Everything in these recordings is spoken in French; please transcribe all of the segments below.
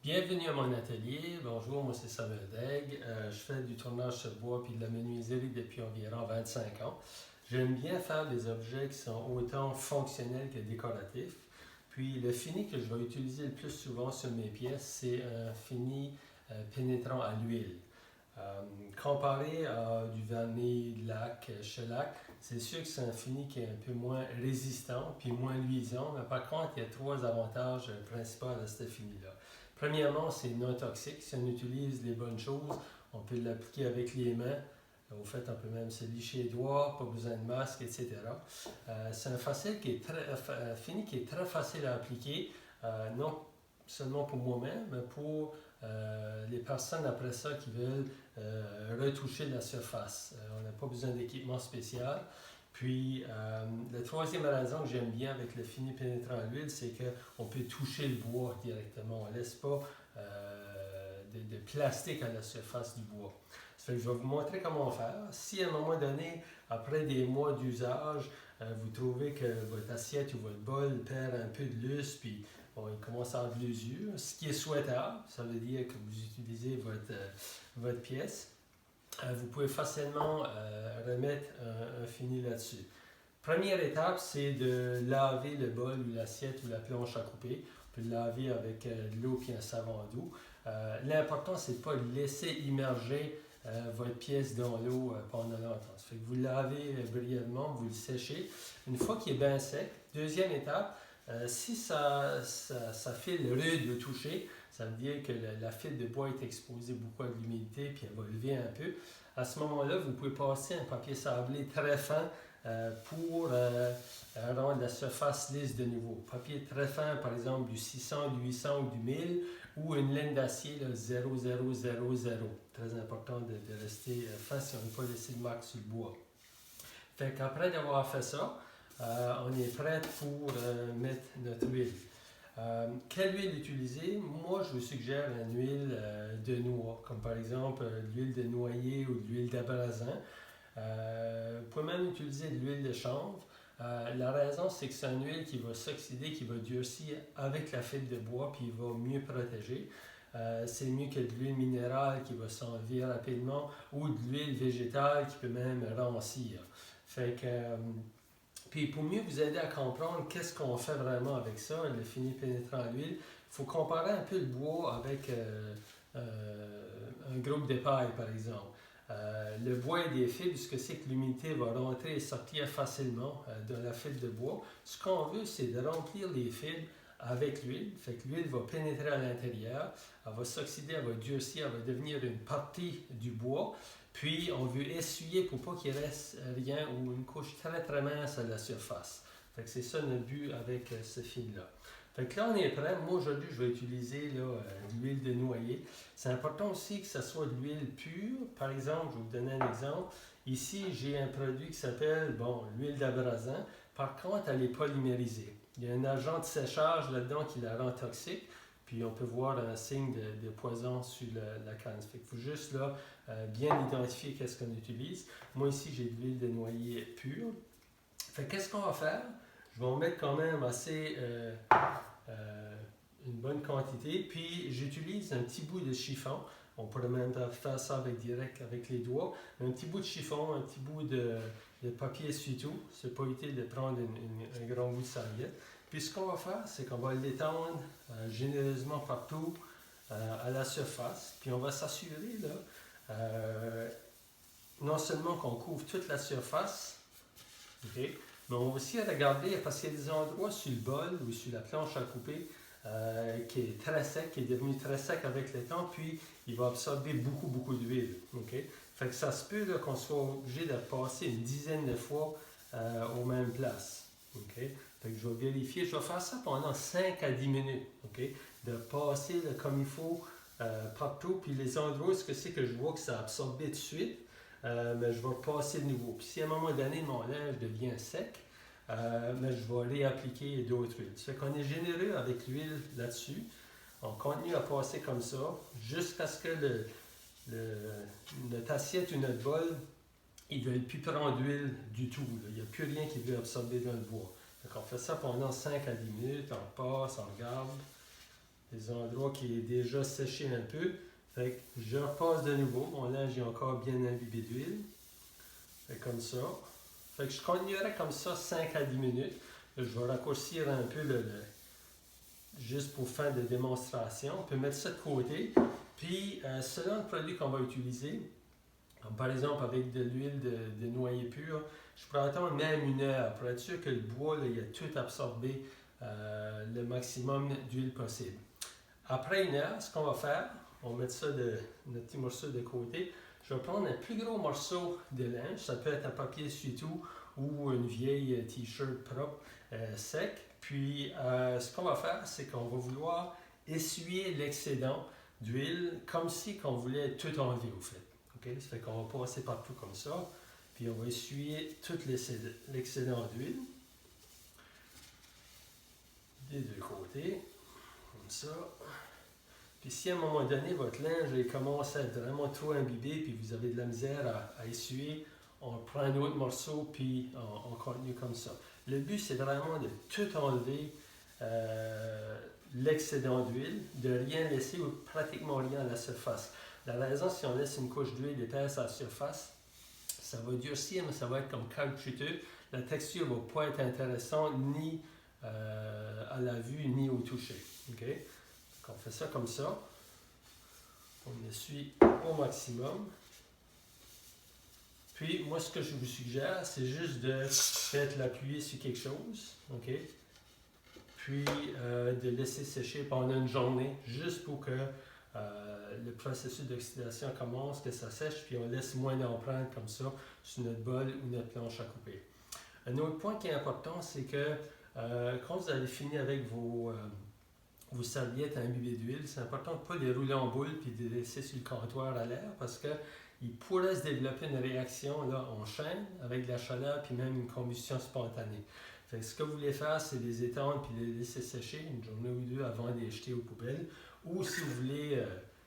Bienvenue à mon atelier. Bonjour, moi c'est Samuel Daigle. Je fais du tournage sur bois puis de la menuiserie depuis environ 25 ans. J'aime bien faire des objets qui sont autant fonctionnels que décoratifs. Puis le fini que je vais utiliser le plus souvent sur mes pièces, c'est un fini pénétrant à l'huile. Euh, Comparé à du vernis lac, shellac, c'est sûr que c'est un fini qui est un peu moins résistant puis moins luisant, mais par contre, il y a trois avantages principaux à ce fini-là. Premièrement, c'est non toxique. Si on utilise les bonnes choses, on peut l'appliquer avec les mains. Au fait, on peut même se licher les doigts, pas besoin de masque, etc. C'est un fini qui est très facile à appliquer, non seulement pour moi-même, mais pour les personnes après ça qui veulent retoucher la surface. On n'a pas besoin d'équipement spécial. Puis, la troisième raison que j'aime bien avec le fini pénétrant à l'huile, c'est qu'on peut toucher le bois directement. On ne laisse pas de plastique à la surface du bois. Ça fait que je vais vous montrer comment faire. Si à un moment donné, après des mois d'usage, vous trouvez que votre assiette ou votre bol perd un peu de lustre, puis bon, il commence à avoir de l'usure, ce qui est souhaitable, ça veut dire que vous utilisez votre pièce. Vous pouvez facilement remettre un fini là-dessus. Première étape, c'est de laver le bol ou l'assiette ou la planche à couper. On peut le laver avec de l'eau et un savon doux. L'important, c'est de ne pas laisser immerger votre pièce dans l'eau pendant longtemps. Ça fait que vous le lavez brièvement, vous le séchez. Une fois qu'il est bien sec, deuxième étape, si ça file rude de toucher, ça veut dire que la fibre de bois est exposée beaucoup à l'humidité puis elle va lever un peu. À ce moment-là, vous pouvez passer un papier sablé très fin pour rendre la surface lisse de nouveau. Papier très fin, par exemple du 600, du 800 ou du 1000, ou une laine d'acier 0000. Très important de rester fin si on ne veut pas laisser de marque sur le bois. Fait qu'après d'avoir fait ça, on est prêt pour mettre notre huile. Quelle huile utiliser? Moi, je vous suggère une huile de noix, comme par exemple l'huile de noyer ou de l'huile d'abrasin. Vous pouvez même utiliser de l'huile de chanvre. La raison, c'est que c'est une huile qui va s'oxyder, qui va durcir avec la fibre de bois, puis il va mieux protéger. C'est mieux que de l'huile minérale qui va s'enlever rapidement ou de l'huile végétale qui peut même rancir. Fait que, puis pour mieux vous aider à comprendre qu'est-ce qu'on fait vraiment avec ça, le fini pénétrant à l'huile, il faut comparer un peu le bois avec un groupe de paille, par exemple. Le bois et des fibres, ce que c'est que l'humidité va rentrer et sortir facilement dans la fibre de bois. Ce qu'on veut, c'est de remplir les fibres avec l'huile. Fait que l'huile va pénétrer à l'intérieur, elle va s'oxyder, elle va durcir, elle va devenir une partie du bois. Puis, on veut essuyer pour pas qu'il reste rien ou une couche très très mince à la surface. Fait que c'est ça notre but avec ce fil-là. Fait que là, on est prêt. Moi, aujourd'hui, je vais utiliser de l'huile de noyer. C'est important aussi que ce soit de l'huile pure. Par exemple, je vais vous donner un exemple. Ici, j'ai un produit qui s'appelle, l'huile d'abrasin. Par contre, elle est polymérisée. Il y a un agent de séchage là-dedans qui la rend toxique. Puis on peut voir un signe de poison sur la canne. Fait qu'il faut juste là bien identifier qu'est-ce qu'on utilise. Moi ici, j'ai de l'huile de noyer pure. Fait qu'est-ce qu'on va faire? Je vais en mettre quand même assez une bonne quantité. Puis j'utilise un petit bout de chiffon. On pourrait même faire ça direct avec les doigts. Un petit bout de chiffon, un petit bout de papier essuie-tout. C'est pas utile de prendre un grand bout de serviette. Puis ce qu'on va faire, c'est qu'on va l'étendre généreusement partout à la surface. Puis on va s'assurer là, non seulement qu'on couvre toute la surface, okay, mais on va aussi regarder, parce qu'il y a des endroits sur le bol ou sur la planche à couper qui est très sec, qui est devenu très sec avec le temps, puis il va absorber beaucoup d'huile. Okay? Fait que ça se peut là, qu'on soit obligé de passer une dizaine de fois aux mêmes places. Okay? Fait que je vais vérifier, je vais faire ça pendant 5 à 10 minutes. Okay? De passer là, comme il faut partout, puis les endroits, ce que c'est que je vois que ça a absorbé de suite, mais je vais repasser de nouveau. Puis si à un moment donné, mon linge devient sec, mais je vais réappliquer d'autres huiles. Ça fait qu'on est généreux avec l'huile là-dessus. On continue à passer comme ça jusqu'à ce que notre assiette ou notre bol, il ne veut plus prendre d'huile du tout. Là. Il n'y a plus rien qui veut absorber dans le bois. Donc on fait ça pendant 5 à 10 minutes, on passe, on regarde. des endroits qui est déjà séché un peu. Fait que je repasse de nouveau. Mon linge est encore bien imbibé d'huile. Fait comme ça. Fait que je continuerai comme ça 5 à 10 minutes. Je vais raccourcir un peu juste pour faire des démonstrations. On peut mettre ça de côté. Puis, selon le produit qu'on va utiliser, par exemple avec de l'huile de noyer pur, je pourrais attendre même 1 heure pour être sûr que le bois, là, il a tout absorbé le maximum d'huile possible. Après 1 heure, ce qu'on va faire, on va mettre ça notre petit morceau de côté. Je vais prendre un plus gros morceau de linge, ça peut être un papier essuie-tout ou une vieille t-shirt propre, sec. Puis, ce qu'on va faire, c'est qu'on va vouloir essuyer l'excédent d'huile comme si on voulait tout enlever au fait. Okay? Ça fait qu'on va passer partout comme ça. Puis, on va essuyer tout l'excédent d'huile des deux côtés, comme ça. Puis si à un moment donné, votre linge commence à être vraiment trop imbibé, puis vous avez de la misère à essuyer, on prend un autre morceau, puis on continue comme ça. Le but, c'est vraiment de tout enlever l'excédent d'huile, de rien laisser ou pratiquement rien à la surface. La raison, si on laisse une couche d'huile épaisse à la surface, ça va durcir, mais ça va être comme caoutchouteux. La texture ne va pas être intéressante ni à la vue, ni au toucher. Okay? On fait ça comme ça. On essuie au maximum. Puis, moi, ce que je vous suggère, c'est juste de peut-être l'appuyer sur quelque chose. OK? Puis, de laisser sécher pendant une journée, juste pour que le processus d'oxydation commence, que ça sèche, puis on laisse moins d'empreintes comme ça sur notre bol ou notre planche à couper. Un autre point qui est important, c'est que quand vous allez finir avec vos serviettes imbibées d'huile, c'est important de ne pas les rouler en boule puis de les laisser sur le comptoir à l'air parce qu'il pourrait se développer une réaction là, en chaîne avec de la chaleur puis même une combustion spontanée. Fait que ce que vous voulez faire, c'est les étendre puis les laisser sécher une journée ou deux avant de les jeter aux poubelles. Ou si vous voulez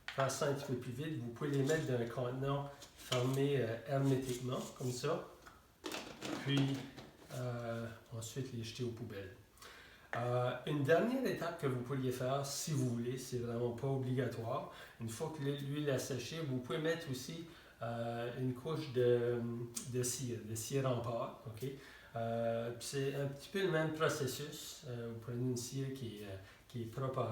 faire ça un petit peu plus vite, vous pouvez les mettre dans un contenant fermé hermétiquement, comme ça. Puis ensuite les jeter aux poubelles. Une dernière étape que vous pourriez faire, si vous voulez, c'est vraiment pas obligatoire. Une fois que l'huile a séché, vous pouvez mettre aussi une couche de cire en pâte. Okay? C'est un petit peu le même processus. Vous prenez une cire qui est propre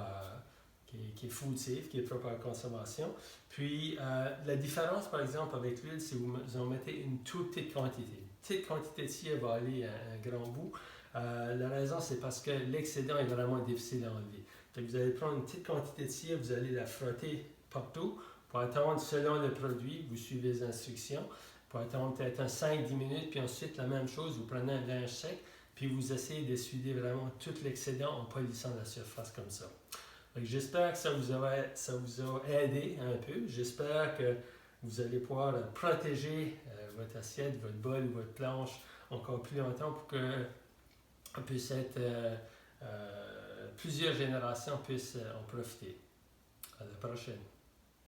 qui est food safe, qui est propre à la consommation. Puis, la différence, par exemple, avec l'huile, c'est que vous en mettez une toute petite quantité. Une petite quantité de cire va aller à un grand bout. La raison, c'est parce que l'excédent est vraiment difficile à enlever. Donc, vous allez prendre une petite quantité de cire, vous allez la frotter partout pour attendre selon le produit, vous suivez les instructions, pour attendre peut-être 5-10 minutes, puis ensuite la même chose, vous prenez un linge sec, puis vous essayez d'essuyer vraiment tout l'excédent en polissant la surface comme ça. J'espère que ça vous a aidé un peu. J'espère que vous allez pouvoir protéger votre assiette, votre bol ou votre planche encore plus longtemps pour que puisse être, plusieurs générations puissent en profiter. À la prochaine.